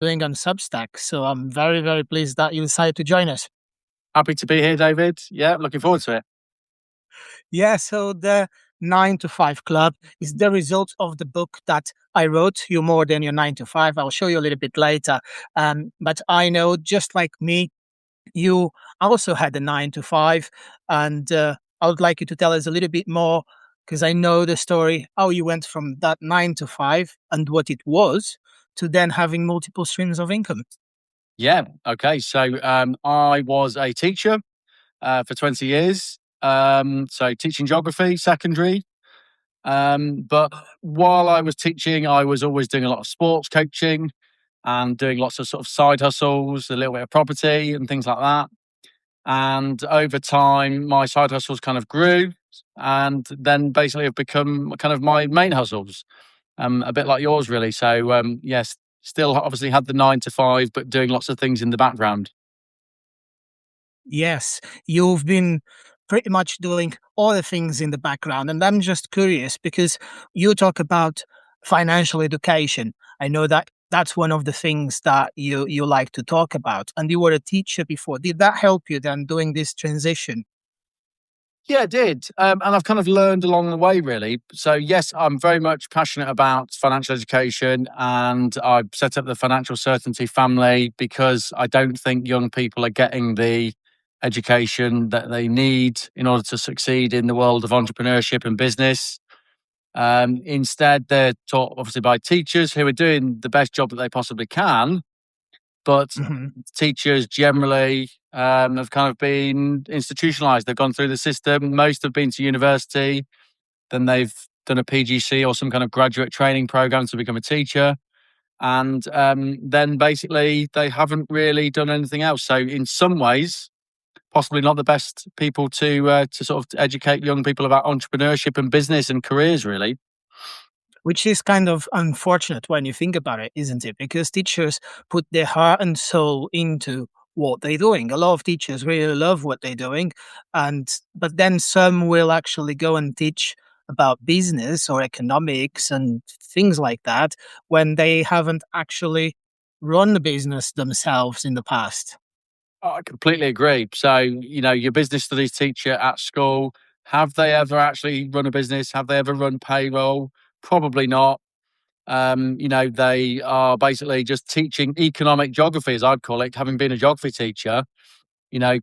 doing on Substack. So I'm very, very pleased that you decided to join us. Happy to be here, David. Yeah, looking forward to it. Yeah, so the 9 to 5 Club is the result of the book that I wrote, You More Than Your 9 to 5. I'll show you a little bit later. But I know, just like me, you also had a 9 to 5. And I would like you to tell us a little bit more, because I know the story, how you went from that 9 to 5 and what it was to then having multiple streams of income. Yeah, okay. So I was a teacher for 20 years. So teaching geography, secondary. But while I was teaching, I was always doing a lot of sports coaching and doing lots of sort of side hustles, a little bit of property and things like that. And over time, my side hustles kind of grew and then basically have become kind of my main hustles, a bit like yours, really. So, yes, still obviously had the 9 to 5, but doing lots of things in the background. Yes, you've been pretty much doing all the things in the background. And I'm just curious because you talk about financial education. I know that that's one of the things that you like to talk about. And you were a teacher before. Did that help you then doing this transition? Yeah, it did. And I've kind of learned along the way, really. So, yes, I'm very much passionate about financial education and I've set up the Financial Certainty Family because I don't think young people are getting the education that they need in order to succeed in the world of entrepreneurship and business. Instead, they're taught obviously by teachers who are doing the best job that they possibly can, but Hmm. teachers generally have kind of been institutionalized. They've gone through the system. Most have been to university, then they've done a PGC or some kind of graduate training program to become a teacher. And then basically they haven't really done anything else. So in some ways, possibly not the best people to sort of educate young people about entrepreneurship and business and careers, really. Which is kind of unfortunate when you think about it, isn't it? Because teachers put their heart and soul into what they're doing. A lot of teachers really love what they're doing, and but then some will actually go and teach about business or economics and things like that when they haven't actually run the business themselves in the past. I completely agree. So, your business studies teacher at school, have they ever actually run a business? Have they ever run payroll? Probably not. They are basically just teaching economic geography, as I'd call it, having been a geography teacher,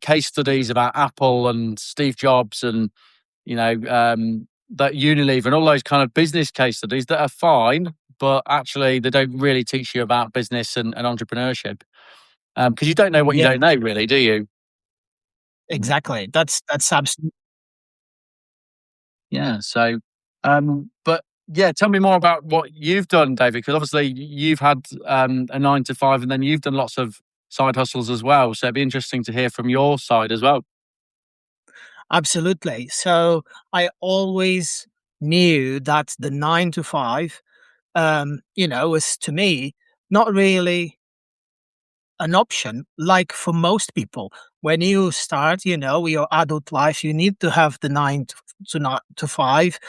case studies about Apple and Steve Jobs and, that Unilever and all those kind of business case studies that are fine, but actually they don't really teach you about business and entrepreneurship. Because you don't know what you Yeah, don't know, really, do you? exactly. That's absolutely. Yeah. So, but yeah, tell me more about what you've done, David, because obviously you've had a 9 to 5 and then you've done lots of side hustles as well. So it'd be interesting to hear from your side as well. Absolutely. So I always knew that the 9 to 5, was to me not really an option like for most people. When you start, your adult life, you need to have the 9 to 5,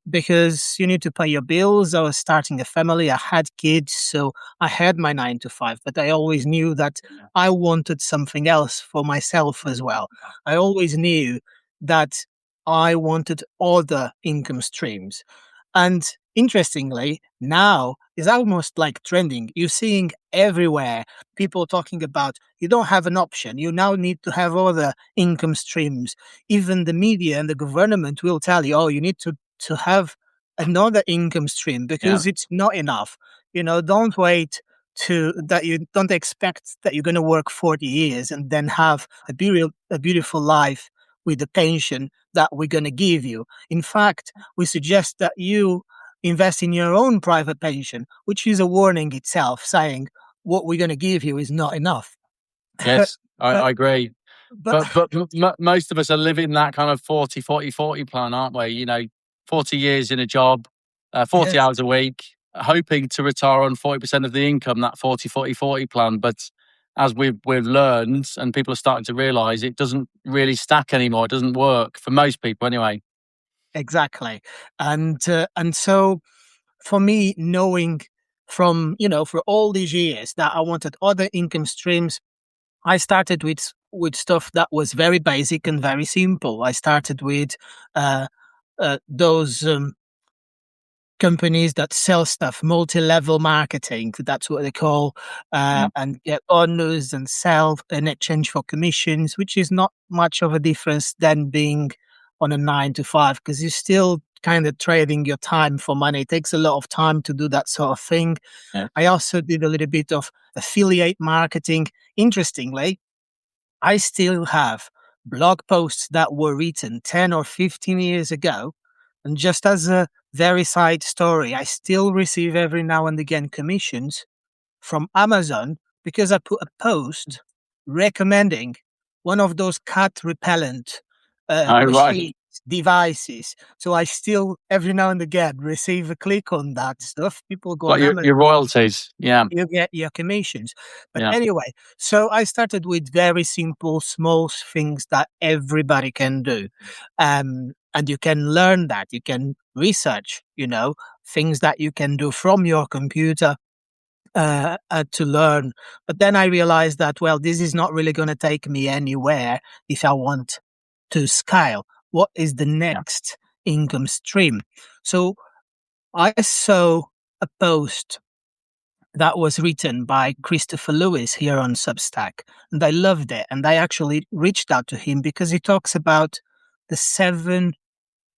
because you need to pay your bills. I was starting a family, I had kids, so I had my 9 to 5, but I always knew that I wanted something else for myself as well. I always knew that I wanted other income streams. And interestingly, now is almost like trending. You're seeing everywhere people talking about you don't have an option. You now need to have other income streams. Even the media and the government will tell you, oh, you need to have another income stream Yeah. because it's not enough. Don't wait to that you don't expect that you're going to work 40 years and then have a beautiful life with the pension that we're going to give you. In fact, we suggest that you invest in your own private pension, which is a warning itself, saying what we're going to give you is not enough. Yes, Uh, I agree. but But most of us are living that kind of 40 40 40 plan, aren't we? 40 years in a job, 40 yes, hours a week, hoping to retire on 40% of the income, that 40 40 40 plan. But as we've learned and people are starting to realize, it doesn't really stack anymore. It doesn't work for most people anyway. exactly. And so for me, knowing from, for all these years that I wanted other income streams, I started with stuff that was very basic and very simple. I started with uh, those companies that sell stuff, multi-level marketing. That's what they call, Yeah. and get honors and sell in exchange for commissions, which is not much of a difference than being on a 9 to 5, because you're still kind of trading your time for money. It takes a lot of time to do that sort of thing. Yeah. I also did a little bit of affiliate marketing. Interestingly, I still have blog posts that were written 10 or 15 years ago. And just as a very side story, I still receive every now and again commissions from Amazon because I put a post recommending one of those cat repellent Oh, right. machines, devices. So I still, every now and again, receive a click on that stuff. People go Like on Amazon, your royalties. Yeah. you get your commissions. But Yeah. anyway, so I started with very simple, small things that everybody can do. And you can learn that. You can research, things that you can do from your computer to learn. But then I realized that, well, this is not really going to take me anywhere if I want to scale. What is the Yeah. next income stream? So I saw a post that was written by Christopher Lewis here on Substack. And I loved it. And I actually reached out to him because he talks about the 7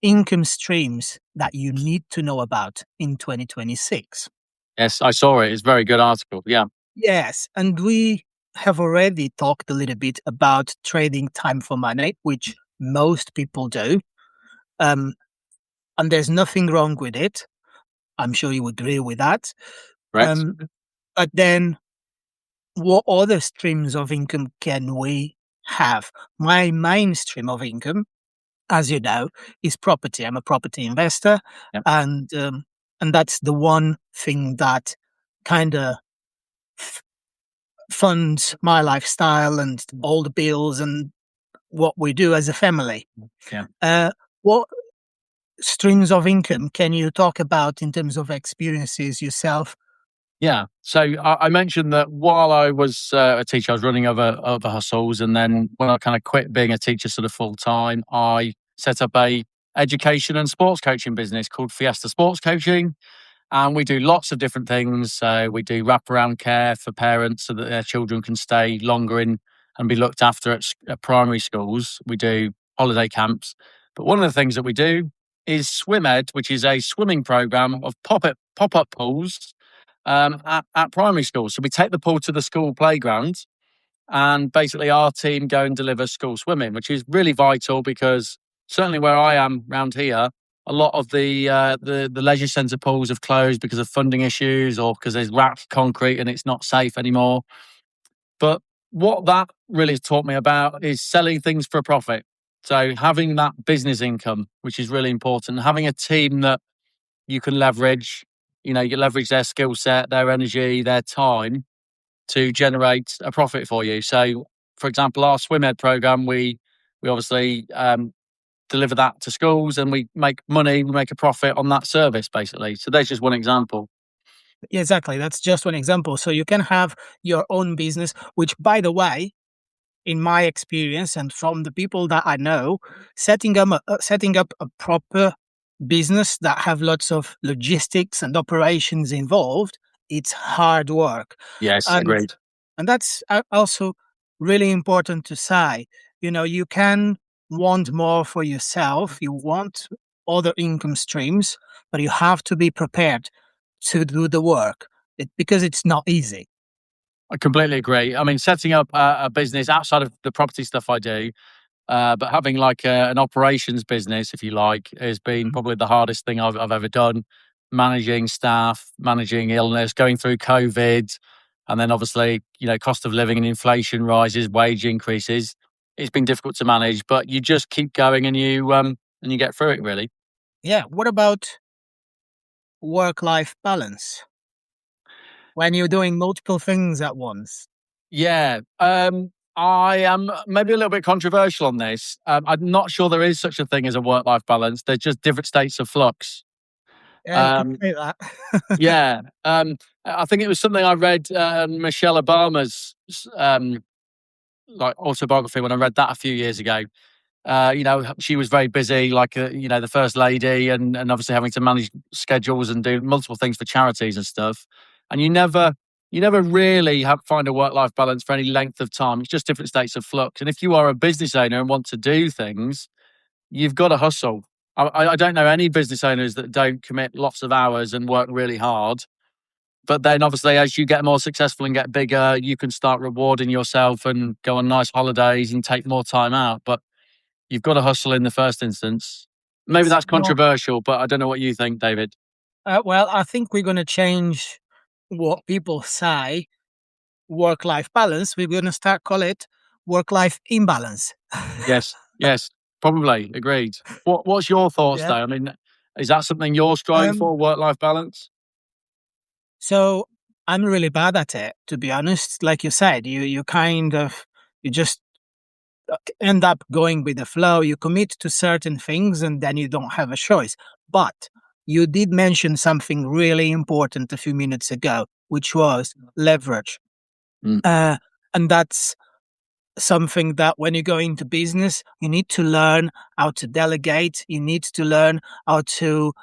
income streams that you need to know about in 2026. Yes, I saw it. It's a very good article. Yeah. Yes. And we have already talked a little bit about trading time for money, which most people do. Um, and there's nothing wrong with it. I'm sure you agree with that. Correct. Um, but then what other streams of income can we have? My main stream of income, as you know, is property. I'm a property investor, Yeah. and that's the one thing that kind of funds my lifestyle and all the bills and what we do as a family. Yeah. What streams of income can you talk about in terms of experiences yourself? Yeah. So I mentioned that while I was a teacher, I was running other hustles, and then when I kind of quit being a teacher sort of full time, I set up a education and sports coaching business called Fiesta Sports Coaching, and we do lots of different things. So we do wraparound care for parents so that their children can stay longer in and be looked after at primary schools. We do holiday camps, but one of the things that we do is Swim Ed, which is a swimming program of pop up pools at primary schools. So we take the pool to the school playground, and basically our team go and deliver school swimming, which is really vital because certainly where I am around here, a lot of the leisure centre pools have closed because of funding issues or because there's rack concrete and it's not safe anymore. But what that really has taught me about is selling things for a profit. So having that business income, which is really important, having a team that you can leverage, you leverage their skill set, their energy, their time to generate a profit for you. So, for example, our swim ed program, we obviously deliver that to schools, and we make money, we make a profit on that service, basically. So there's just one example. Yeah, exactly. That's just one example. So you can have your own business, which, by the way, in my experience and from the people that I know, setting up a proper business that have lots of logistics and operations involved, it's hard work. Yes, And agreed. and that's also really important to say. You can want more for yourself, you want other income streams, but you have to be prepared to do the work because it's not easy. I completely agree. I mean, setting up a business outside of the property stuff I do, but having like an operations business, if you like, has been Mhm. probably the hardest thing I've ever done. Managing staff, managing illness, going through COVID, and then obviously, cost of living and inflation rises, wage increases. It's been difficult to manage, but you just keep going and you get through it really. Yeah. What about work life balance when you're doing multiple things at once? Yeah. I am maybe a little bit controversial on this. I'm not sure there is such a thing as a work life balance. There's just different states of flux. Yeah, you could Um, say that. yeah, I think it was something I read Michelle Obama's like autobiography when I read that a few years ago. She was very busy, like the first lady, and obviously having to manage schedules and do multiple things for charities and stuff. And you never really find a work life balance for any length of time. It's just different states of flux. And if you are a business owner and want to do things, you've got to hustle. I don't know any business owners that don't commit lots of hours and work really hard. But then obviously, as you get more successful and get bigger, you can start rewarding yourself and go on nice holidays and take more time out. But you've got to hustle in the first instance. Maybe It's that's not. controversial, but I don't know what you think, David. Well, I think we're going to change what people say work-life balance. We're going to start call it work-life imbalance. Yes, yes, probably agreed. What's your thoughts Yeah. though? I mean, is that something you're striving Um. for, work-life balance? So I'm really bad at it, to be honest. Like you said, you kind of you just end up going with the flow. You commit to certain things, and then you don't have a choice. But you did mention something really important a few minutes ago, which was leverage. Mm, Uh, and that's something that when you go into business, you need to learn how to delegate. You need to learn how to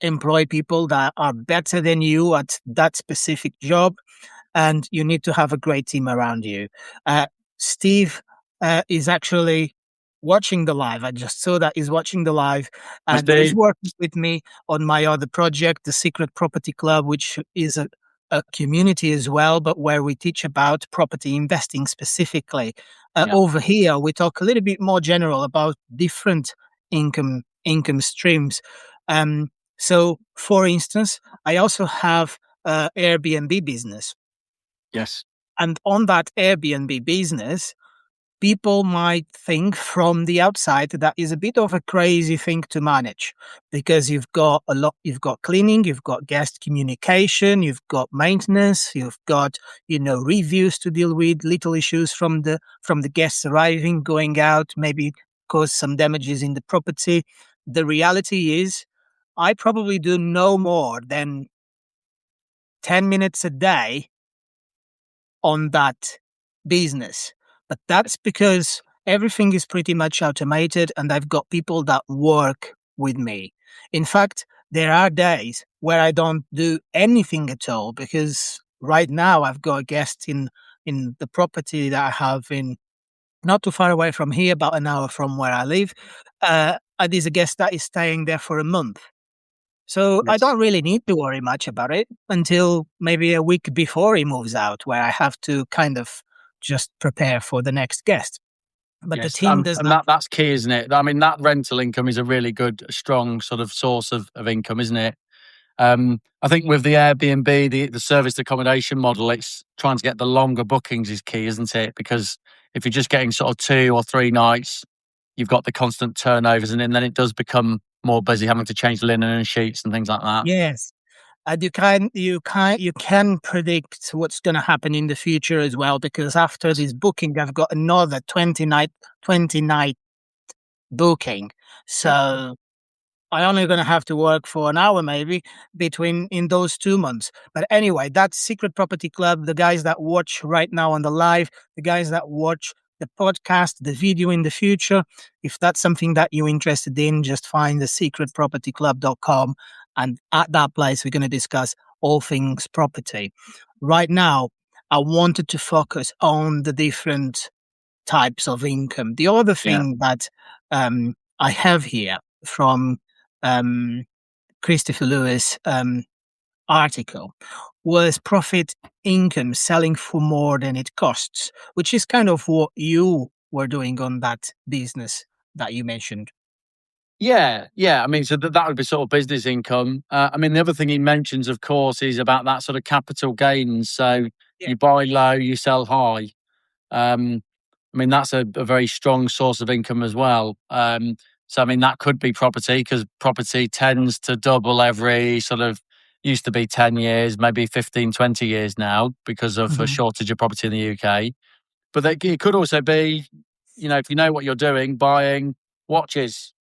employ people that are better than you at that specific job, and you need to have a great team around you. Uh, Steve is actually watching the live. I just saw that he's watching the live, I and he's see. working with me on my other project, the Secret Property Club, which is a community as well, but where we teach about property investing specifically. Yeah. Over here, we talk a little bit more general about different income streams. Um, so, for instance, I also have Airbnb business. Yes. And on that Airbnb business, people might think from the outside that is a bit of a crazy thing to manage because you've got cleaning, you've got guest communication, you've got maintenance, you've got, reviews to deal with, little issues from the guests arriving, going out, maybe cause some damages in the property. The reality is I probably do no more than 10 minutes a day on that business. But that's because everything is pretty much automated and I've got people that work with me. In fact, there are days where I don't do anything at all because right now I've got a guest in the property that I have in not too far away from here, about an hour from where I live. There's a guest that is staying there for a month. So I Yes. don't really need to worry much about it until maybe a week before he moves out, where I have to kind of just prepare for the next guest. But the Yes. team does And that. that's key, isn't it? I mean, that rental income is a really good, strong sort of source of income, isn't it? I think with the Airbnb, the serviced accommodation model, it's trying to get the longer bookings is key, isn't it? Because if you're just getting sort of 2 or 3 nights, you've got the constant turnovers, and then it does become more busy, having to change linen and sheets and things like that. Yes. And you can predict what's going to happen in the future as well, because after this booking, I've got another 20 night booking. So I only going to have to work for an hour maybe between in those 2 months. But anyway, that's Secret Property Club. The guys that watch right now on the live, the guys that watch the podcast, the video in the future. If that's something that you're interested in, just find the secretpropertyclub.com. And at that place, we're going to discuss all things property. Right now, I wanted to focus on the different types of income. The other Yeah. thing that I have here from um, Christopher Lewis article was profit income selling for more than it costs, which is kind of what you were doing on that business that you mentioned. Yeah, yeah. I mean, so that would be sort of business income. I mean, the other thing he mentions, of course, is about that sort of capital gains. So Yeah. you buy low, you sell high. Um, I mean, that's a very strong source of income as well. So, I mean, that could be property because property tends to double every sort of used to be 10 years, maybe 15, 20 years now because of a Hmm. shortage of property in the UK. But it could also be, if you know what you're doing, buying watches.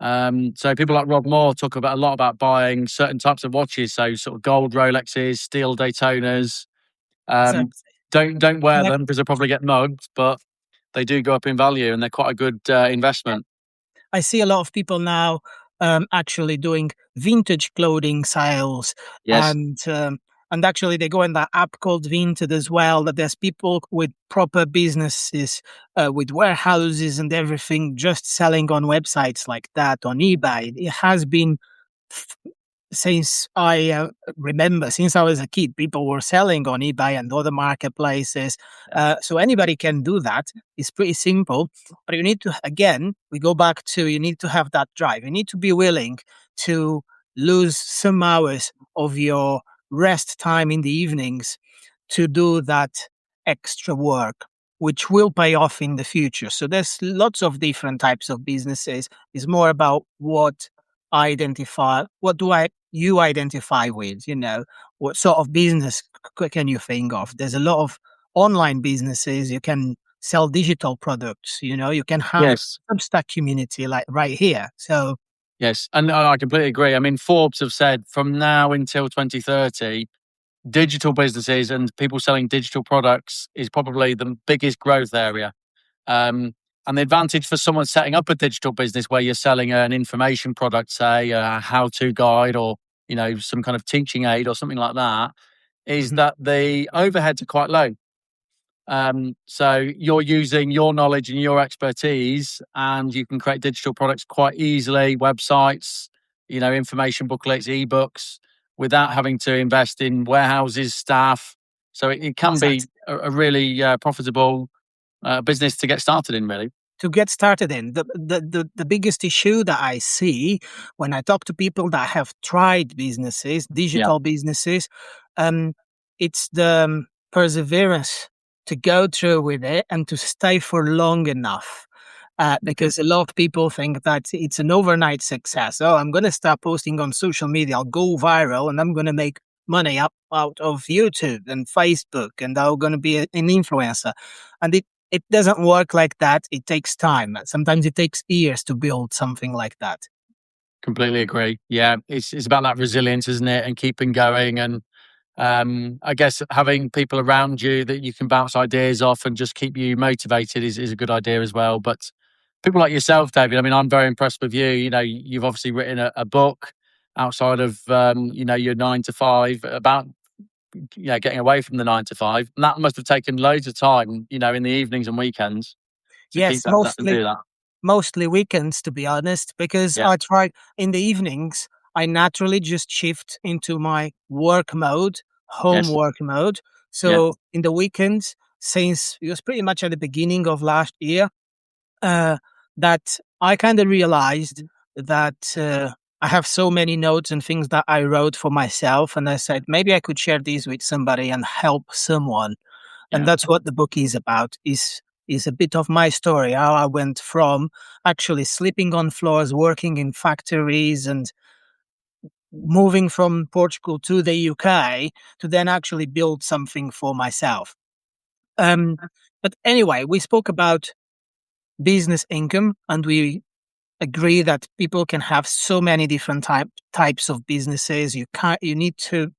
So people like Rob Moore talk about a lot about buying certain types of watches, so sort of gold Rolexes, steel Daytonas. Um, Exactly. don't wear them because they'll probably get mugged, but they do go up in value and they're quite a good investment. I see a lot of people now actually doing vintage clothing sales, Yes, and actually they go in that app called Vinted as well. That there's people with proper businesses, with warehouses and everything, just selling on websites like that on eBay. It has been since I remember, since I was a kid, people were selling on eBay and other marketplaces. yeah. So anybody can do that. It's pretty simple, but you need to, again, we go back to you need to have that drive. You need to be willing to lose some hours of your rest time in the evenings to do that extra work, which will pay off in the future. So there's lots of different types of businesses. It's more about what do I you identify with, what sort of business can you think of? There's a lot of online businesses. You can sell digital products, you can have Yes, Substack community like right here. So yes, and I completely agree. I mean, Forbes have said from now until 2030, digital businesses and people selling digital products is probably the biggest growth area. Um, and the advantage for someone setting up a digital business where you're selling an information product, say a how-to guide or some kind of teaching aid or something like that, is mhm. that the overheads are quite low. So you're using your knowledge and your expertise, and you can create digital products quite easily, websites, information booklets, ebooks, without having to invest in warehouses, staff. So it can be Exactly. a really profitable business to get started in, really. To get started in the biggest issue that I see when I talk to people that have tried businesses, Yeah. digital businesses, um, it's the perseverance to go through with it and to stay for long enough. Because a lot of people think that it's an overnight success. Oh, I'm going to start posting on social media, I'll go viral, and I'm going to make money up out of YouTube and Facebook, and I'm going to be an influencer. And it doesn't work like that. It takes time. Sometimes it takes years to build something like that. Completely agree. Yeah, it's about that resilience, isn't it? And keeping going, and I guess having people around you that you can bounce ideas off and just keep you motivated is a good idea as well. But people like yourself, David, I mean, I'm very impressed with you. You've obviously written a book outside of your 9 to 5 about getting away from the 9 to 5, and that must have taken loads of time, in the evenings and weekends to keep Yes, that and do that. mostly weekends, to be honest, because Yeah. I try in the evenings, I naturally just shift into my work mode, Yes. homework mode. Yeah. So in the weekends, since it was pretty much at the beginning of last year, uh, that I kind of realized that I have so many notes and things that I wrote for myself. And I said, maybe I could share these with somebody and help someone. And Yeah. that's what the book is about, is a bit of my story, how I went from actually sleeping on floors, working in factories, and moving from Portugal to the UK to then actually build something for myself. Um, but anyway, we spoke about business income, and we agree that people can have so many different types of businesses. You need to,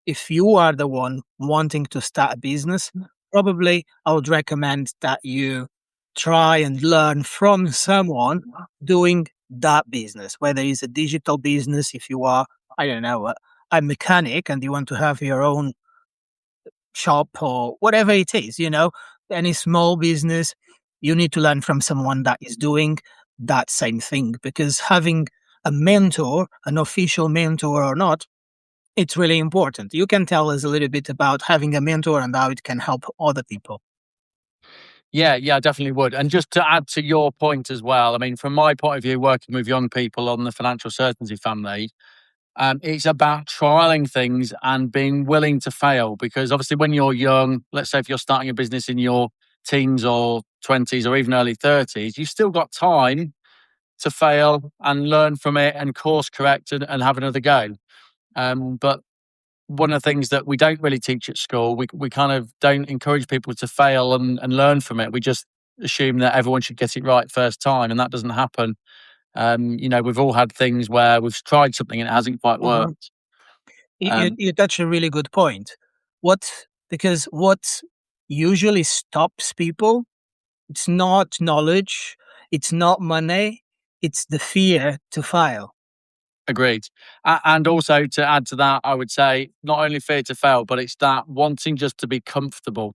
if you are the one wanting to start a business, probably I would recommend that you try and learn from someone doing that business, whether it's a digital business, if you are, I don't know, a mechanic and you want to have your own shop or whatever it is, any small business, you need to learn from someone that is doing that same thing, because having a mentor, an official mentor or not, it's really important. You can tell us a little bit about having a mentor and how it can help other people. Yeah, yeah, I definitely would. And just to add to your point as well, I mean, from my point of view, working with young people on the financial certainty family, it's about trialing things and being willing to fail. Because obviously, when you're young, let's say if you're starting a business in your teens or 20s or even early 30s, you've still got time to fail and learn from it and course correct and have another go. But one of the things that we don't really teach at school, we kind of don't encourage people to fail and learn from it. We just assume that everyone should get it right first time, and that doesn't happen. We've all had things where we've tried something and it hasn't quite Mhm. worked. You Um, you touch a really good point. What usually stops people, it's not knowledge, it's not money, it's the fear to fail. Agreed. And also to add to that, I would say not only fear to fail, but it's that wanting just to be comfortable.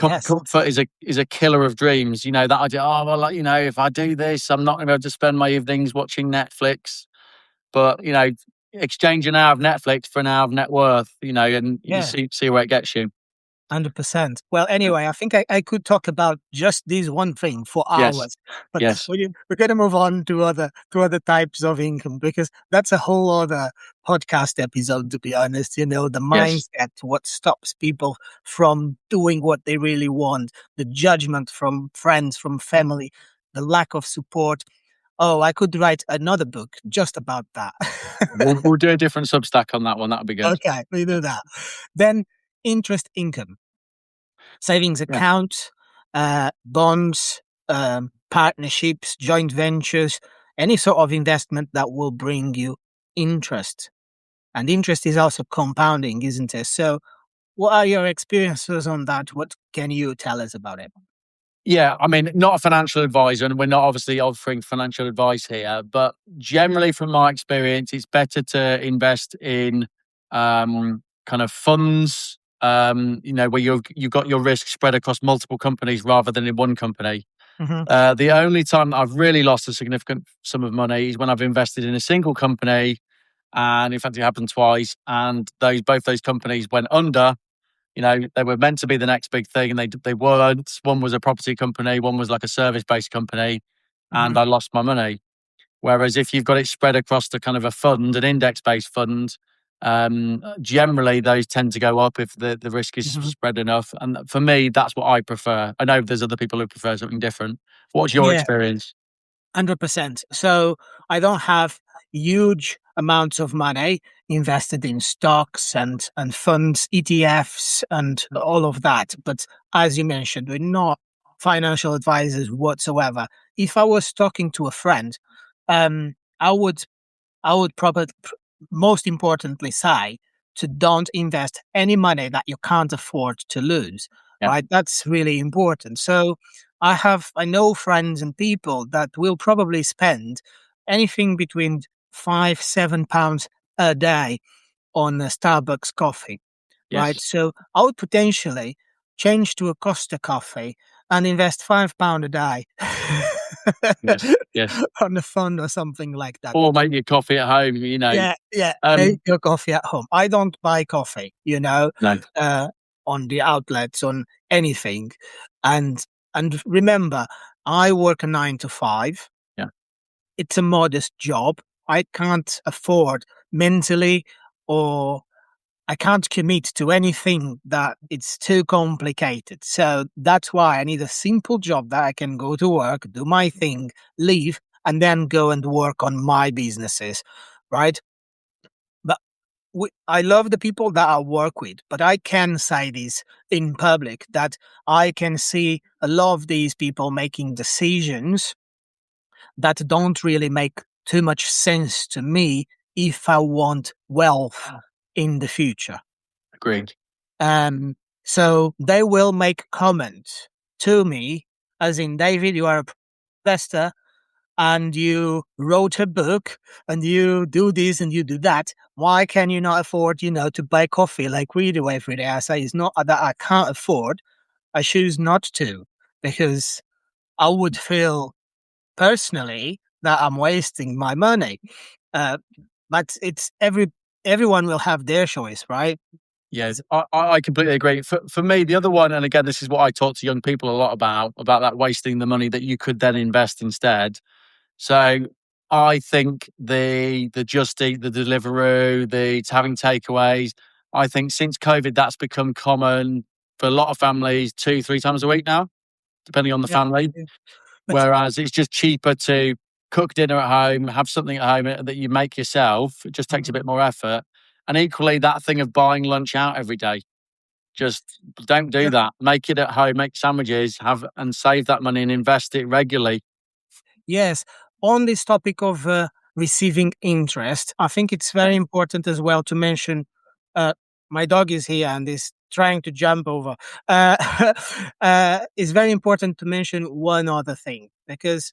Yes. Comfort is a killer of dreams. That idea. Oh well, if I do this, I'm not going to be able to spend my evenings watching Netflix. But exchange an hour of Netflix for an hour of net worth. And you Yeah. see where it gets you. 100%. Well, anyway, I think I could talk about just this one thing for Yes, hours, but yes, we're going to move on to other types of income because that's a whole other podcast episode. To be honest, the yes. mindset, what stops people from doing what they really want, the judgment from friends, from family, the lack of support. Oh, I could write another book just about that. We'll do a different Substack on that one. That'll be good. Okay, we do that. Then interest income, savings Yeah. account, bonds, partnerships, joint ventures, any sort of investment that will bring you interest. And interest is also compounding, isn't it? So, what are your experiences on that? What can you tell us about it? Yeah, I mean, not a financial advisor, and we're not obviously offering financial advice here, but generally from my experience, it's better to invest in kind of funds, where you've got your risk spread across multiple companies rather than in one company. Hmm. The only time that I've really lost a significant sum of money is when I've invested in a single company, and in fact, it happened twice, and both those companies went under. They were meant to be the next big thing and they weren't. One was a property company, one was like a service-based company, Hmm. and I lost my money. Whereas if you've got it spread across the kind of a fund, an index-based fund, generally those tend to go up if the risk is Hmm. spread enough. And for me, that's what I prefer. I know there's other people who prefer something different. What's your Yeah. experience? 100%. So I don't have huge amounts of money invested in stocks and funds, ETFs, and all of that. But as you mentioned, we're not financial advisors whatsoever. If I was talking to a friend, I would probably most importantly say to don't invest any money that you can't afford to lose. Yeah. Right? That's really important. So I know friends and people that will probably spend anything between £5-7 a day on a Starbucks coffee. Right? Yes. So I would potentially change to a Costa coffee and invest £5 a day Yes. Yes. on a fund or something like that. Or make your coffee at home. Yeah, yeah. Make Um, your coffee at home. I don't buy coffee, no. uh, on the outlets, on anything. And remember, I work a 9 to 5. Yeah. It's a modest job. I can't afford mentally, or I can't commit to anything that it's too complicated. So that's why I need a simple job that I can go to work, do my thing, leave, and then go and work on my businesses. Right. But I love the people that I work with, but I can say this in public that I can see a lot of these people making decisions that don't really make too much sense to me if I want wealth in the future. Agreed. Um, so they will make comments to me, as in, David, you are a investor and you wrote a book and you do this and you do that. Why can you not afford, to buy coffee like we do every day? I say it's not that I can't afford. I choose not to because I would feel personally that I'm wasting my money. Uh, but it's everyone will have their choice, right? Yes, I completely agree. For me, the other one, and again, this is what I talk to young people a lot about that wasting the money that you could then invest instead. So I think the Just Eat, the Deliveroo, the having takeaways, I think since COVID, that's become common for a lot of families 2, 3 times a week now, depending on the Yeah. family. Yeah. But Whereas it's just cheaper to cook dinner at home, have something at home that you make yourself. It just takes a mhm, bit more effort. And equally, that thing of buying lunch out every day, just don't do yeah. that. Make it at home, make sandwiches, have and save that money and invest it regularly. Yes. on this topic of receiving interest, I think it's very important as well to mention. Uh, my dog is here and is trying to jump over. It's very important to mention one other thing because,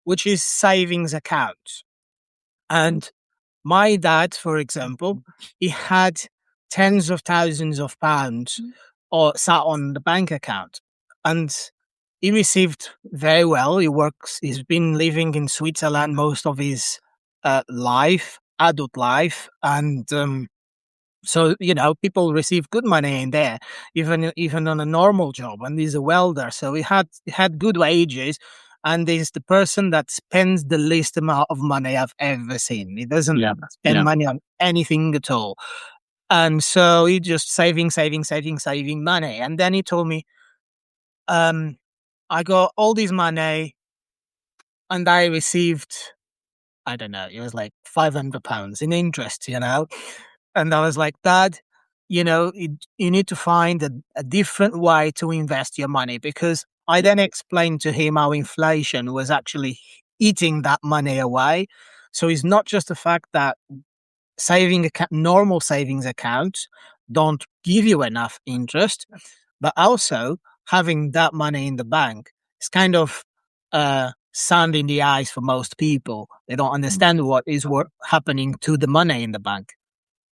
which is savings accounts. And my dad, for example, he had tens of thousands of pounds or sat on the bank account, and he received very well. He's been living in Switzerland most of his adult life, and so people receive good money in there, even on a normal job. And he's a welder, so he had good wages, and he's the person that spends the least amount of money I've ever seen. He doesn't Yeah. spend Yeah. money on anything at all, and so he just saving money. And then he told me, um, I got all this money, and I received, I don't know, it was like £500 in interest, And I was like, Dad, you need to find a different way to invest your money, because I then explained to him how inflation was actually eating that money away. So it's not just the fact that normal savings accounts don't give you enough interest, but also having that money in the bank is kind of sand in the eyes for most people. They don't understand what is happening to the money in the bank.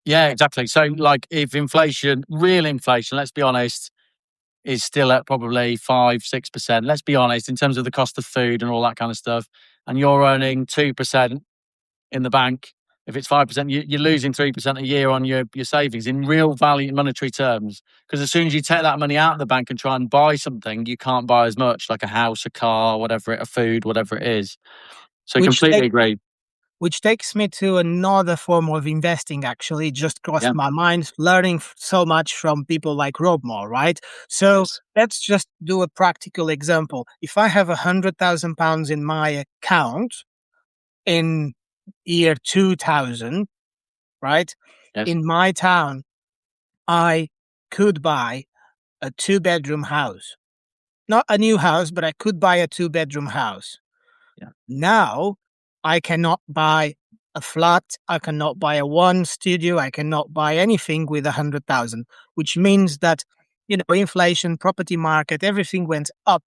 Yeah, exactly. So, like, if inflation, real inflation, let's be honest, is still at probably 5, 6%. Let's be honest, in terms of the cost of food and all that kind of stuff, and you're earning 2% in the bank. If it's 5%, you're losing 3% a year on your savings in real value, monetary terms. Because as soon as you take that money out of the bank and try and buy something, you can't buy as much, like a house, a car, a food, whatever it is. So, Which completely agree. which takes me to another form of investing. Actually, it just crossed Yeah. my mind, learning so much from people like Rob Moore, right? So Yes. let's just do a practical example. If I have £100,000 in my account in year 2000, right? Yes. In my town, I could buy a two-bedroom house. Not a new house, but I could buy a two-bedroom house. Yeah. Now, I cannot buy a flat. I cannot buy a one studio. I cannot buy anything with 100,000, which means that, inflation, property market, everything went up.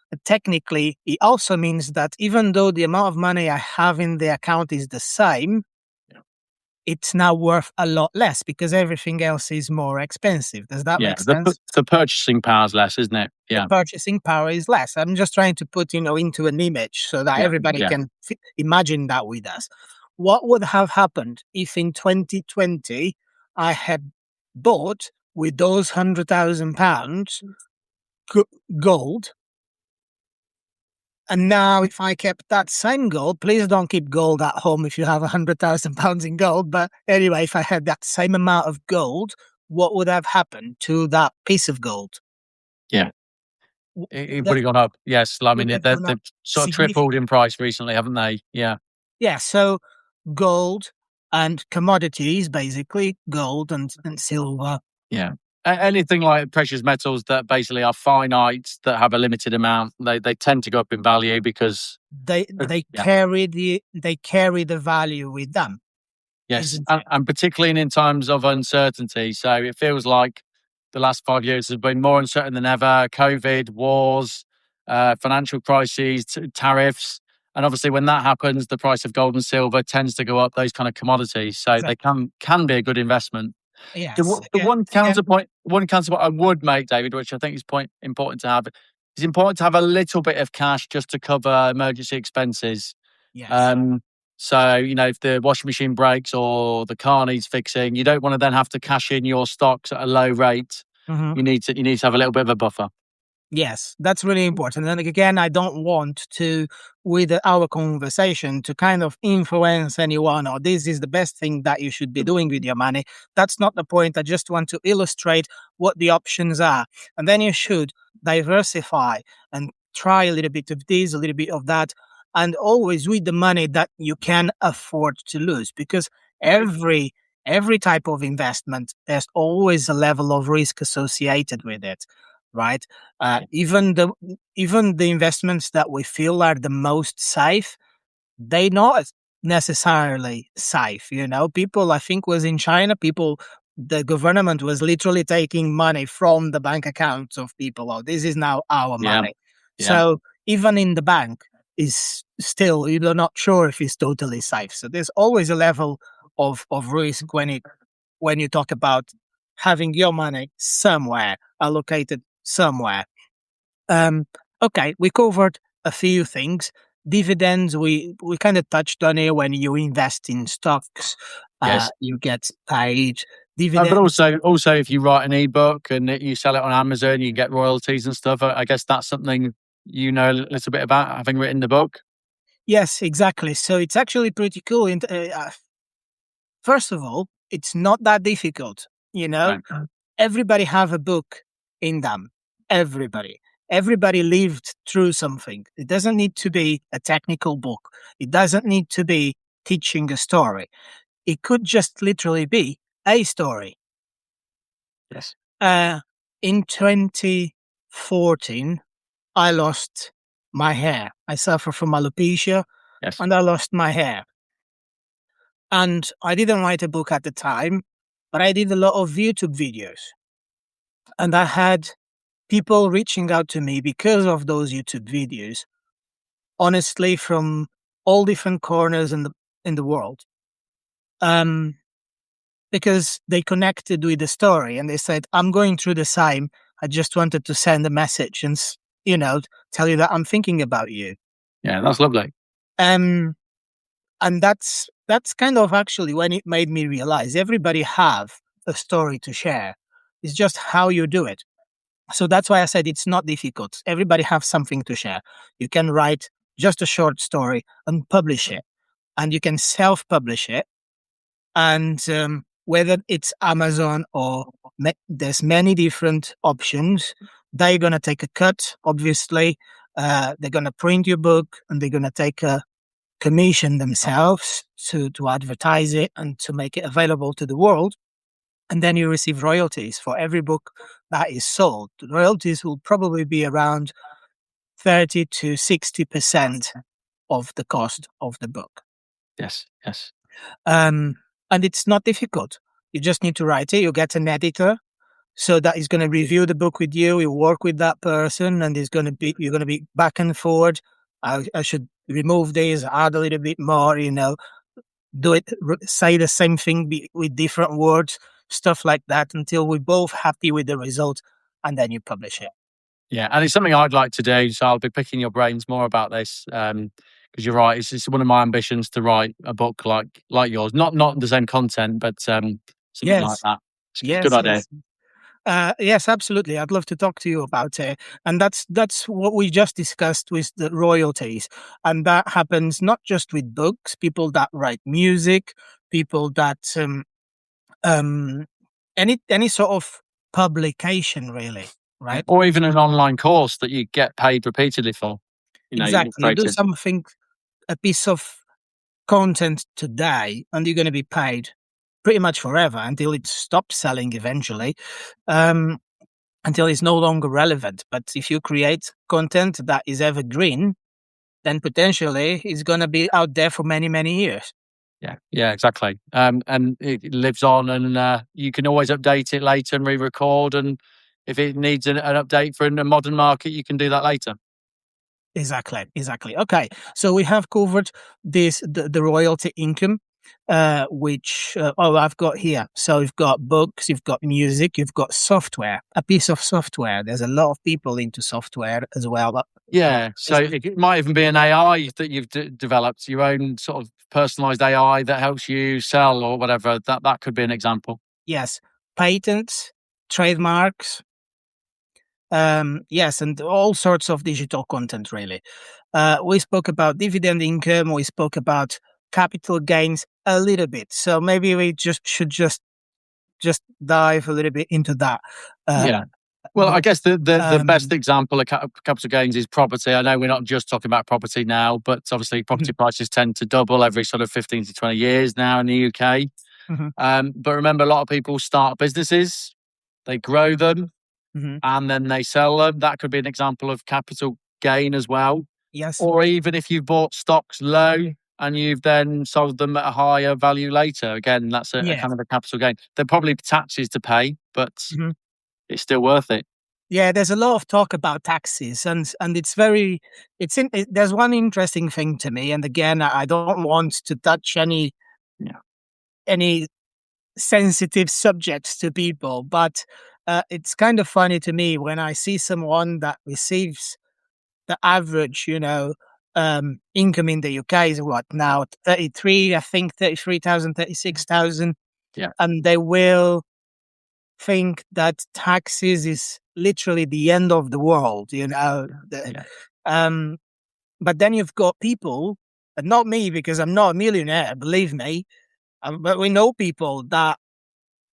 But technically, it also means that even though the amount of money I have in the account is the same, Yeah. it's now worth a lot less because everything else is more expensive. Does that Yeah. make sense? The purchasing power's less, isn't it? The Yeah. purchasing power is less. I'm just trying to put, into an image so that Yeah. everybody Yeah. can imagine that with us. What would have happened if in 2020 I had bought with those £100,000 gold? And now, if I kept that same gold, please don't keep gold at home if you have £100,000 in gold. But anyway, if I had that same amount of gold, what would have happened to that piece of gold? Yeah. It That would have gone up. Yes. I mean, would have gone they've up sort of tripled significantly. in price recently, haven't they? Yeah. Yeah, so gold and commodities, basically gold and silver, Yeah. Anything like precious metals that basically are finite, that have a limited amount, they tend to go up in value because, they they yeah. carry the value with them, Yes, isn't and, it? and particularly in times of uncertainty. So it feels like the last 5 years has been more uncertain than ever. COVID, wars, financial crises, tariffs, and obviously when that happens, the price of gold and silver tends to go up. Those kind of commodities, so they Exactly. can be a good investment. The, Yes. one- the Again, one again. counterpoint, I would make, David, which I think is important to have, is important to have a little bit of cash just to cover emergency expenses. Yes. Um, so, if the washing machine breaks or the car needs fixing, you don't want to then have to cash in your stocks at a low rate. Mhm. You need to have a little bit of a buffer. Yes, that's really important. And again, I don't want to, with our conversation, to kind of influence anyone or this is the best thing that you should be doing with your money. That's not the point. I just want to illustrate what the options are. And then you should diversify and try a little bit of this, a little bit of that, and always with the money that you can afford to lose. Because every type of investment, there's always a level of risk associated with it, right? Yeah. Even the investments that we feel are the most safe, they not necessarily safe. People, I think, was in China. People, the government was literally taking money from the bank accounts of people. Oh, this is now our Yeah, money. yeah, So even in the bank is still, you're not sure if it's totally safe. So there's always a level of risk when you talk about having your money somewhere allocated somewhere. um, okay, we covered a few things. Dividends, we kind of touched on it. When you invest in stocks, yes. you get paid But dividends. also, if you write an ebook and you sell it on Amazon, you get royalties and stuff. I guess that's something you know a little bit about, having written the book. Yes, exactly. So it's actually pretty cool. First of all, it's not that difficult. Right. Everybody have a book in them. Everybody. Everybody lived through something. It doesn't need to be a technical book. It doesn't need to be teaching a story. It could just literally be a story. Yes. Uh, in 2014, I lost my hair. I suffer from alopecia Yes. and I lost my hair. And I didn't write a book at the time, but I did a lot of YouTube videos. And I had people reaching out to me because of those YouTube videos, honestly, from all different corners in the world. Um, because they connected with the story and they said, I'm going through the same. I just wanted to send a message and, tell you that I'm thinking about you. Yeah, that's lovely. Um, and that's kind of actually when it made me realize everybody have a story to share. It's just how you do it. So that's why I said it's not difficult. Everybody have something to share. You can write just a short story and publish it, and you can self-publish it. And whether it's Amazon or there's many different options. They're gonna take a cut, obviously. They're gonna print your book, and they're gonna take a commission themselves to advertise it and to make it available to the world. And then you receive royalties for every book that is sold. The royalties will probably be around 30 to 60% of the cost of the book. Yes. Yes. Um, and it's not difficult. You just need to write it. You get an editor, so that is going to review the book with you. You work with that person, and you're going to be back and forward. I should remove this, add a little bit more. Do it, say the same thing with different words, stuff like that, until we're both happy with the result, and then you publish it. Yeah, and it's something I'd like to do. So I'll be picking your brains more about this, because you're right. It's one of my ambitions to write a book like yours. Not the same content, but something like Yes, that. It's a good yes, idea. yes. Yes, absolutely. I'd love to talk to you about it, and that's what we just discussed with the royalties, and that happens not just with books. People that write music, people that um, any sort of publication, really, Yeah. right? Or even an online course that you get paid repeatedly for. You've Exactly. You do created. something, a piece of content today, and you're going to be paid pretty much forever until it stops selling eventually. Um, until it's no longer relevant. But if you create content that is evergreen, then potentially it's going to be out there for many, many years. Yeah, yeah, exactly. And it lives on, and you can always update it later and re-record. And if it needs an update for a modern market, you can do that later. Exactly, exactly. Okay, so we have covered the royalty income, which I've got here. So you've got books, you've got music, you've got software, a piece of software. There's a lot of people into software as well. Yeah, so it might even be an AI that you've developed, your own sort of personalized AI that helps you sell or whatever. That could be an example. Yes, patents, trademarks, yes, and all sorts of digital content, really. We spoke about dividend income. We spoke about capital gains a little bit. So maybe we just dive a little bit into that. Uh, Yeah. Well, I but guess the best um, example of capital gains is property. I know we're not just talking about property now, but obviously mhm, property prices tend to double every sort of 15 to 20 years now in the UK. mhm, But remember, a lot of people start businesses, they grow them, mhm. and then they sell them. That could be an example of capital gain as well. Yes, Or even if you've bought stocks low, and you've then sold them at a higher value later. Again, that's a Yeah. kind of a capital gain. There are probably taxes to pay, but Mhm. it's still worth it. Yeah, there's a lot of talk about taxes, and it's very there's one interesting thing to me, and again, I don't want to touch Yeah, any sensitive subjects to people, but it's kind of funny to me when I see someone that receives the average, income in the UK is what now 33, I think 33,000, 36,000, yeah, and they will think that taxes is literally the end of the world, yeah. Um, but then you've got people, and not me because I'm not a millionaire, believe me, but we know people that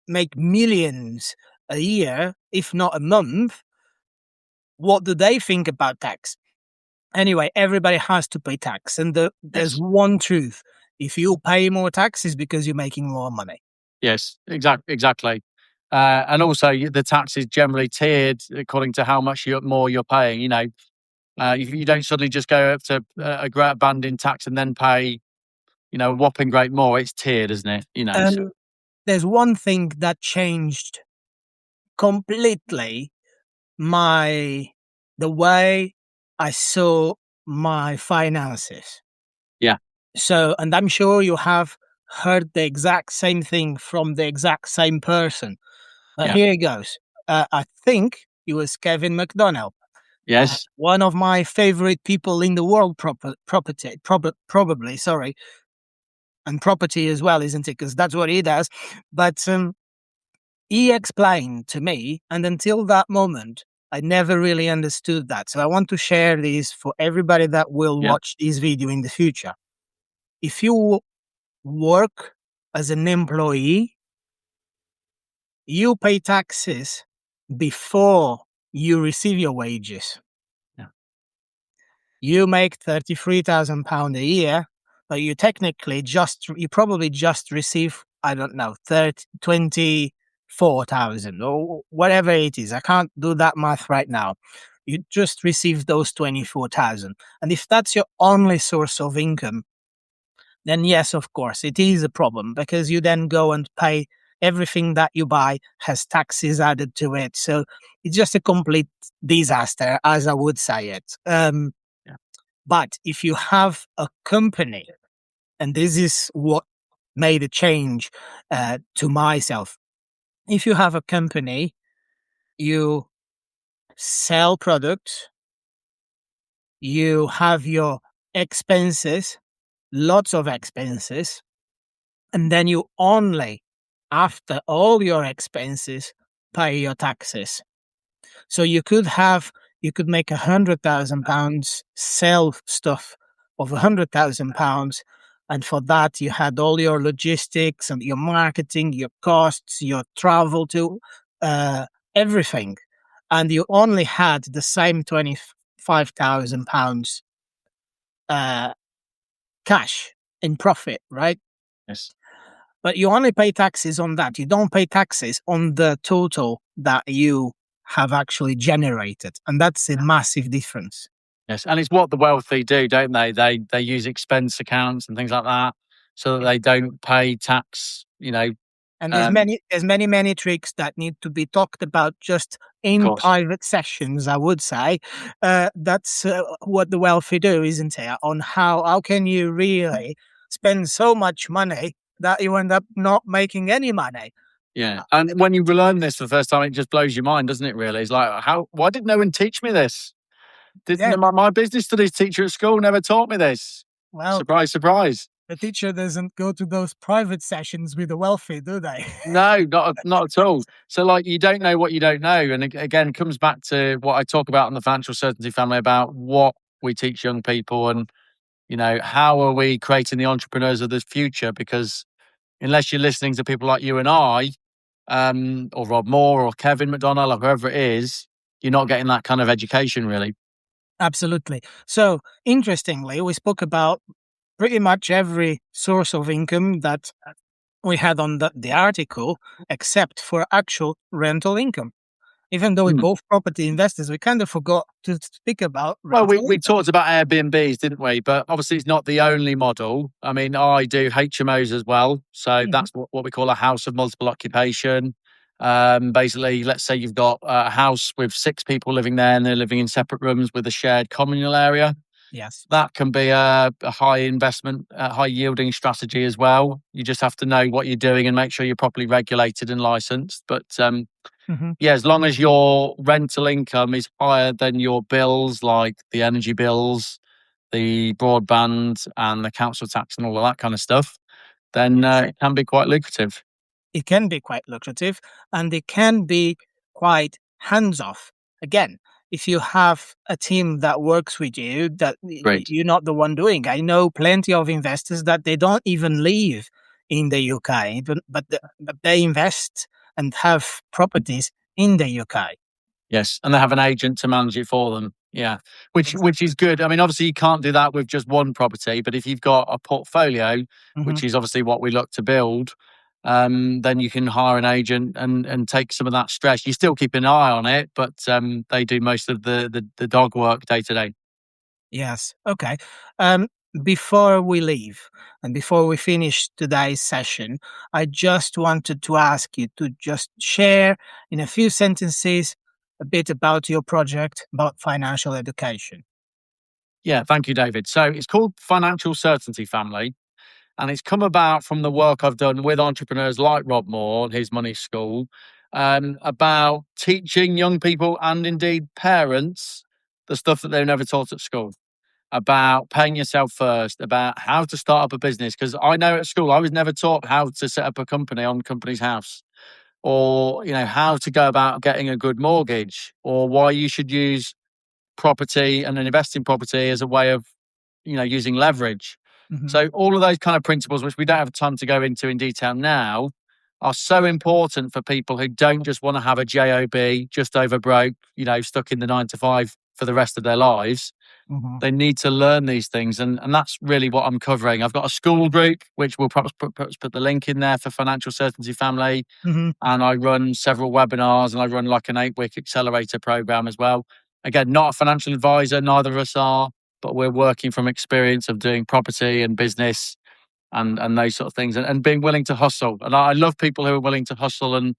make millions a year, if not a month. What do they think about tax? Anyway, everybody has to pay tax. And there's Yes. one truth: if you pay more taxes because you're making more money. Yes, exactly. And also, the tax is generally tiered according to how much more you're paying. You don't suddenly just go up to a great band in tax and then pay, a whopping great more. It's tiered, isn't it? So Um, there's one thing that changed completely my the way I saw my finances. yeah, So, and I'm sure you have heard the exact same thing from the exact same person. But yeah, here it goes. I think it was Kevin McDonald, yes, one of my favorite people in the world. Probably. Sorry, and property as well, isn't it? Because that's what he does. But he explained to me, and until that moment, I never really understood that. So I want to share this for everybody that will yeah, watch this video in the future. If you work as an employee, you pay taxes before you receive your wages. yeah, You make £33,000 a year, but you probably just receive, I don't know, 24,000 or whatever it is. I can't do that math right now. You just receive those 24,000. And if that's your only source of income, then yes, of course, it is a problem because you then go and pay everything that you buy has taxes added to it. So it's just a complete disaster, as I would say it. yeah, But if you have a company, and this is what made a change to myself, if you have a company, you sell products, you have your expenses, lots of expenses, and then you only, after all your expenses, pay your taxes. So you could make £100,000, sell stuff of £100,000, and for that you had all your logistics and your marketing, your costs, your travel to uh, everything, and you only had the same £25,000 uh, cash in profit, right? yes. But you only pay taxes on that. You don't pay taxes on the total that you have actually generated. And that's a massive difference. Yes, and it's what the wealthy do, don't they? They use expense accounts and things like that so that Yeah. they don't pay tax. And Of many tricks that need to be talked about just in course. private sessions, I would say. That's what the wealthy do, isn't it? On how can you really spend so much money that you end up not making any money? Yeah, Uh, and when you learn this for the first time, it just blows your mind, doesn't it? Really, it's like, how? Why did no one teach me this? Yeah, Didn't my business studies teacher at school never taught me this? well, Surprise, surprise. the teacher doesn't go to those private sessions with the wealthy, do they? No, not at all. So, like, you don't know what you don't know, and again, comes back to what I talk about in the Financial Certainty Family about what we teach young people, and how are we creating the entrepreneurs of the future? Because unless you're listening to people like you and I, or Rob Moore or Kevin McDonald or whoever it is, you're not getting that kind of education, really. Absolutely. So, interestingly, we spoke about pretty much every source of income that we had on the article, except for actual rental income. Even though we're Mm. both property investors, we kind of forgot to speak about Well, rental we income. talked about Airbnbs, didn't we? But obviously, it's not the only model. I mean, I do HMOs as well. So Mhm. that's what we call a house of multiple occupation. Basically, let's say you've got a house with 6 people living there and they're living in separate rooms with a shared communal area. Yes. That can be a high investment, high yielding strategy as well. You just have to know what you're doing and make sure you're properly regulated and licensed. But Hmm. yeah, as long as your rental income is higher than your bills, like the energy bills, the broadband, and the council tax, and all of that kind of stuff, then Yes. it can be quite lucrative. It can be quite lucrative, and it can be quite hands off. Again, if you have a team that works with you, that Great. you're not the one doing. I know plenty of investors that they don't even live in the UK, but they invest and have properties in the UK. Yes, and they have an agent to manage it for them. Yeah, which is good. I mean, obviously you can't do that with just one property, but if you've got a portfolio, Hmm. which is obviously what we look to build, then you can hire an agent and take some of that stress. You still keep an eye on it, but they do most of the dog work day to day. Yes. Okay. Um, before we leave and before we finish today's session, I just wanted to ask you to just share in a few sentences a bit about your project about financial education. Yeah, thank you, David. So it's called Financial Certainty Family. And it's come about from the work I've done with entrepreneurs like Rob Moore and his money school, about teaching young people and indeed parents the stuff that they've never taught at school, about paying yourself first, about how to start up a business. Because I know at school I was never taught how to set up a company on Company's House, or how to go about getting a good mortgage, or why you should use property and invest in property as a way of using leverage. Hmm. So all of those kind of principles, which we don't have time to go into in detail now, are so important for people who don't just want to have a job, just over broke, stuck in the 9 to 5 for the rest of their lives. Hmm. They need to learn these things, and that's really what I'm covering. I've got a school group, which we'll perhaps put the link in there, for Financial Certainty Family, Hmm. and I run several webinars, and I run like an 8-week accelerator program as well. Again, not a financial advisor, neither of us are, but we're working from experience of doing property and business and those sort of things, and being willing to hustle. And I love people who are willing to hustle and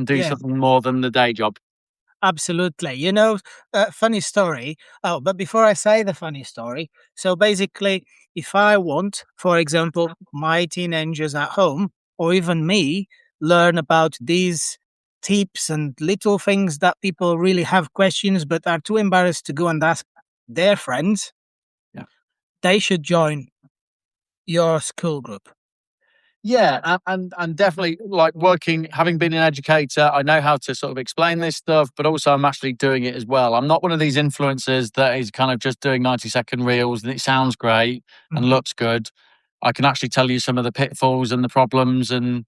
do Yeah. something more than the day job. Absolutely. Funny story. Oh, but before I say the funny story, so basically, if I want, for example, my teenagers at home, or even me, learn about these tips and little things that people really have questions but are too embarrassed to go and ask their friends, Yeah. they should join your school group. Yeah, and definitely, like, working, having been an educator, I know how to sort of explain this stuff, but also I'm actually doing it as well. I'm not one of these influencers that is kind of just doing 90-second reels and it sounds great and Mhm. looks good. I can actually tell you some of the pitfalls and the problems, and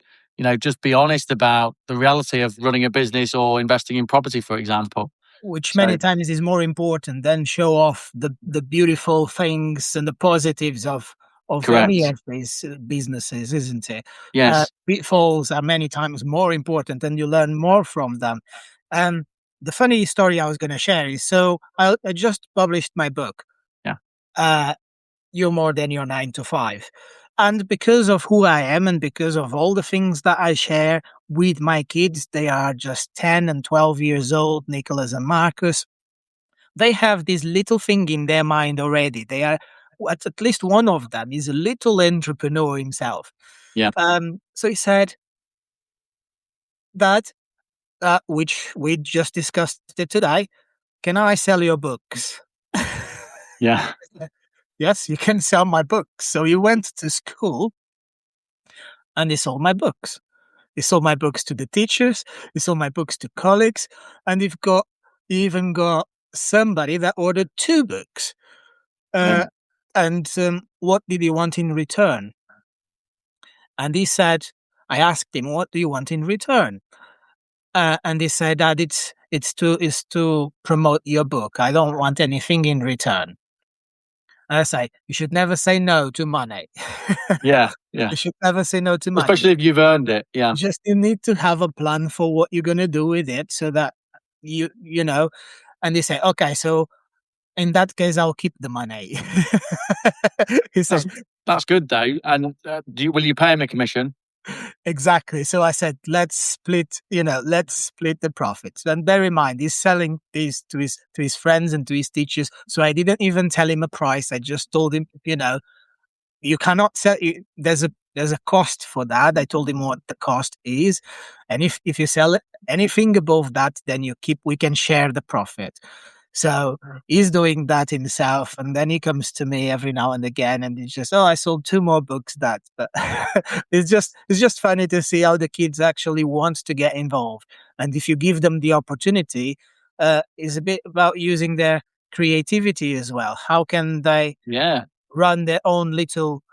just be honest about the reality of running a business or investing in property, for example. Which So many times is more important than show off the beautiful things and the positives of any correct. of these businesses, isn't it? Yes. Pitfalls are many times more important, and you learn more from them. Um, the funny story I was going to share is, so I just published my book, Yeah. uh, "You're More Than Your 9 to 5," and because of who I am and because of all the things that I share with my kids, they are just 10 and 12 years old, Nicholas and Marcus. They have this little thing in their mind already. They are, at least one of them is a little entrepreneur himself. Yeah. So he said that, which we just discussed it today. Can I sell your books? Yeah. Yes, you can sell my books. So he went to school and he sold my books. He sold my books to the teachers. He sold my books to colleagues, and he even got somebody that ordered 2 books. Yeah. Uh, and what did he want in return? And he said, I asked him, "What do you want in return?" And he said that it's to promote your book. I don't want anything in return. And I say, you should never say no to money. Yeah. Yeah. You should never say no to money. Especially if you've earned it. Yeah. You need to have a plan for what you're gonna do with it, so that you know, and they say, okay, so in that case, I'll keep the money. He That's said, that's good though. And will you pay him a commission? exactly. So I said, let's split the profits. And bear in mind, he's selling these to his friends and to his teachers. So I didn't even tell him a price. I just told him, you cannot sell. There's a cost for that. I told him what the cost is, and if you sell anything above that, then we can share the profit. So he's doing that himself, and then he comes to me every now and again, and he's just, oh, I sold two more books. That, but it's just funny to see how the kids actually want to get involved, and if you give them the opportunity, it's a bit about using their creativity as well. How can they Yeah. run their own little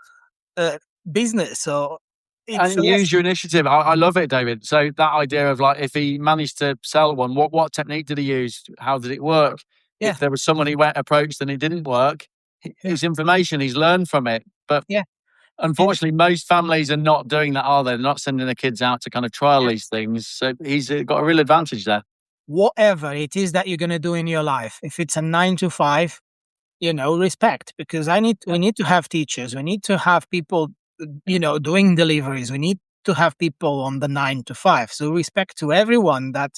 uh, business? So it's a And use your lesson. initiative. I love it, David. So that idea of like, if he managed to sell one, what technique did he use? How did it work? Yeah, If there was someone he went approached and it didn't work, yeah, it's information. He's learned from it. But yeah, and unfortunately, most families are not doing that, are they? They're not sending their kids out to kind of trial yeah, these things. So he's got a real advantage there. whatever it is that you're gonna do in your life, if it's a 9 to 5, respect, because we Yeah. need to have teachers, we need to have people, doing deliveries, we need to have people on the 9 to 5. So respect to everyone that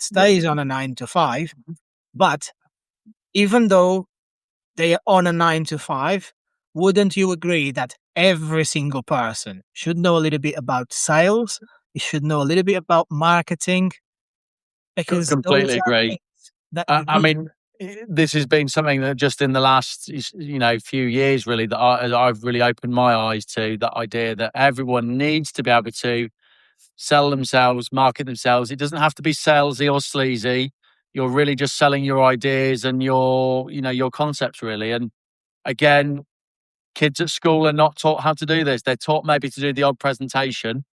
stays on a 9 to 5. But even though they are on a 9 to 5, wouldn't you agree that every single person should know a little bit about sales? You should know a little bit about marketing, because those Completely are agree. things that you I need. mean, this has been something that just in the last, few years, really, that I've really opened my eyes to that idea that everyone needs to be able to sell themselves, market themselves. It doesn't have to be salesy or sleazy. You're really just selling your ideas and your concepts, really. And again, kids at school are not taught how to do this. They're taught maybe to do the odd presentation,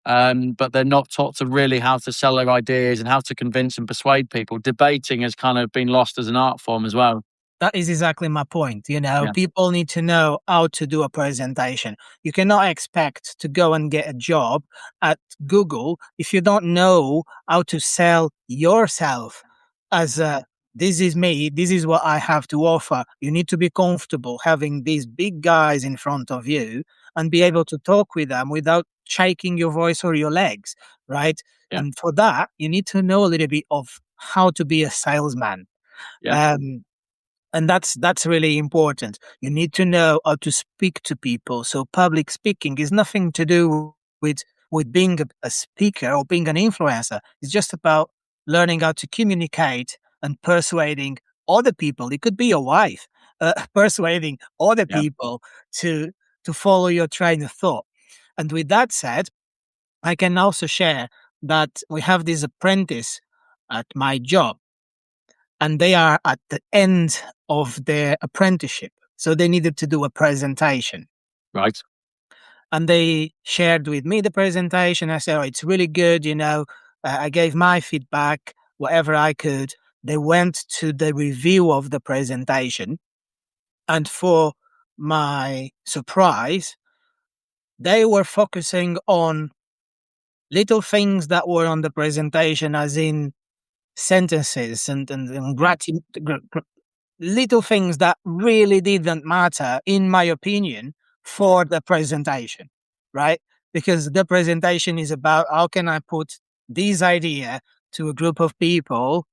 but they're not taught to really how to sell their ideas and how to convince and persuade people. Debating has kind of been lost as an art form as well. That is exactly my point. Yeah, People need to know how to do a presentation. You cannot expect to go and get a job at Google if you don't know how to sell yourself as a, this is me, this is what I have to offer. You need to be comfortable having these big guys in front of you and be able to talk with them without shaking your voice or your legs, right? yeah, And for that, you need to know a little bit of how to be a salesman. yeah, Um, and that's really important. You need to know how to speak to people. So public speaking is nothing to do with being a speaker or being an influencer. It's just about learning how to communicate and persuading other people. It could be your wife, persuading other yeah. people to follow your train of thought. And with that said, I can also share that we have this apprentice at my job, and they are at the end of their apprenticeship. So they needed to do a presentation. Right. And they shared with me the presentation. I said, oh, it's really good. I gave my feedback, whatever I could. They went to the review of the presentation. And for my surprise, they were focusing on little things that were on the presentation, as in sentences and little things that really didn't matter, in my opinion, for the presentation, right? Because the presentation is about how can I put this idea to a group of people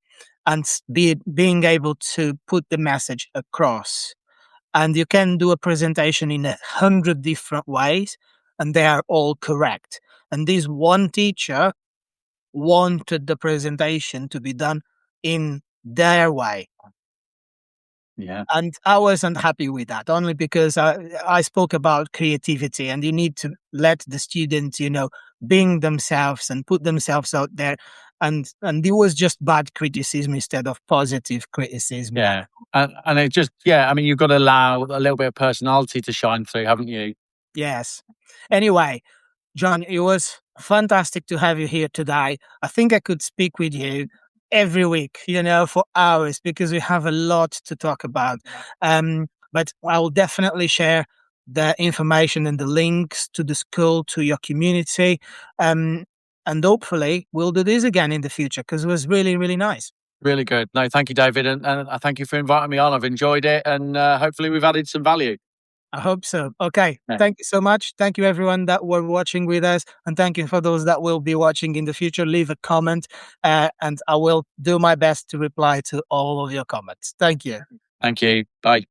and being able to put the message across. And you can do a presentation in 100 different ways, and they are all correct. And this one teacher wanted the presentation to be done in their way, Yeah. and I wasn't happy with that, only because I spoke about creativity, and you need to let the students, being themselves and put themselves out there. And it was just bad criticism instead of positive criticism. Yeah. And it just, yeah, I mean, you've got to allow a little bit of personality to shine through, haven't you? Yes. Anyway, John, it was fantastic to have you here today. I think I could speak with you every week, for hours, because we have a lot to talk about. But I will definitely share the information and the links to the school, to your community. Um, and hopefully we'll do this again in the future because it was really, really nice. Really good. No, thank you, David, and I thank you for inviting me on. I've enjoyed it, and hopefully we've added some value. I hope so. Okay. Yeah. Thank you so much. Thank you, everyone that were watching with us. And thank you for those that will be watching in the future. Leave a comment and I will do my best to reply to all of your comments. Thank you. Thank you. Bye.